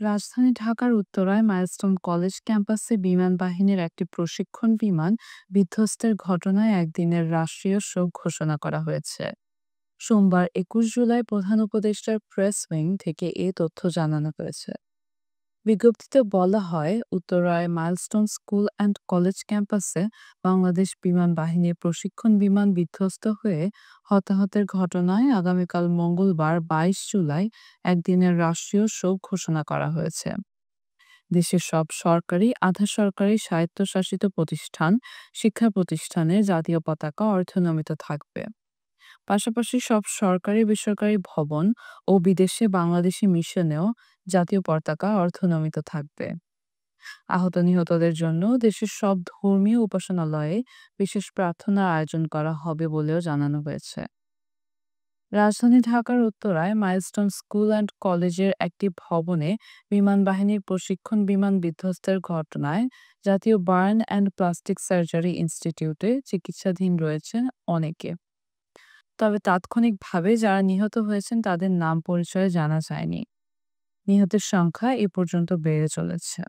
রাজধানী ঢাকার উত্তরায় মাইলস্টোন কলেজ ক্যাম্পাসে বিমান বাহিনীর একটি প্রশিক্ষণ বিমান বিধ্বস্তের ঘটনায় একদিনের রাষ্ট্রীয় শোক ঘোষণা করা হয়েছে। সোমবার ২১ জুলাই প্রধান উপদেষ্টার প্রেস উইং থেকে এ তথ্য জানানো হয়েছে। বিজ্ঞপ্তিতে বলা হয়, উত্তরায় মাইলস্টোন স্কুল অ্যান্ড কলেজ ক্যাম্পাসে বাংলাদেশ বিমান বাহিনীর প্রশিক্ষণ বিমান বিধ্বস্ত হয়ে হতাহতের ঘটনায় আগামীকাল মঙ্গলবার ২২ জুলাই একদিনের রাষ্ট্রীয় শোক ঘোষণা করা হয়েছে। দেশের সব সরকারি, আধা সরকারি, স্বায়ত্তশাসিত প্রতিষ্ঠান, শিক্ষা প্রতিষ্ঠানে জাতীয় পতাকা অর্ধনমিত থাকবে। পাশাপাশি সব সরকারি বেসরকারি ভবন ও বিদেশে বাংলাদেশি মিশনেও জাতীয় পতাকা অর্ধনমিত থাকবে। আহত নিহতদের জন্য দেশের সব ধর্মীয় উপাসনালয়ে বিশেষ প্রার্থনার আয়োজন করা হবে বলেও জানানো হয়েছে। রাজধানী ঢাকার উত্তরায় মাইলস্টোন স্কুল অ্যান্ড কলেজের একটি ভবনে বিমান বাহিনীর প্রশিক্ষণ বিমান বিধ্বস্তের ঘটনায় জাতীয় বার্ন অ্যান্ড প্লাস্টিক সার্জারি ইনস্টিটিউটে চিকিৎসাধীন রয়েছেন অনেকে। তবে তাৎক্ষণিকভাবে যারা নিহত হয়েছেন তাদের নাম পরিচয় জানা যায়নি। নিহতের সংখ্যা এ পর্যন্ত বেড়ে চলেছে।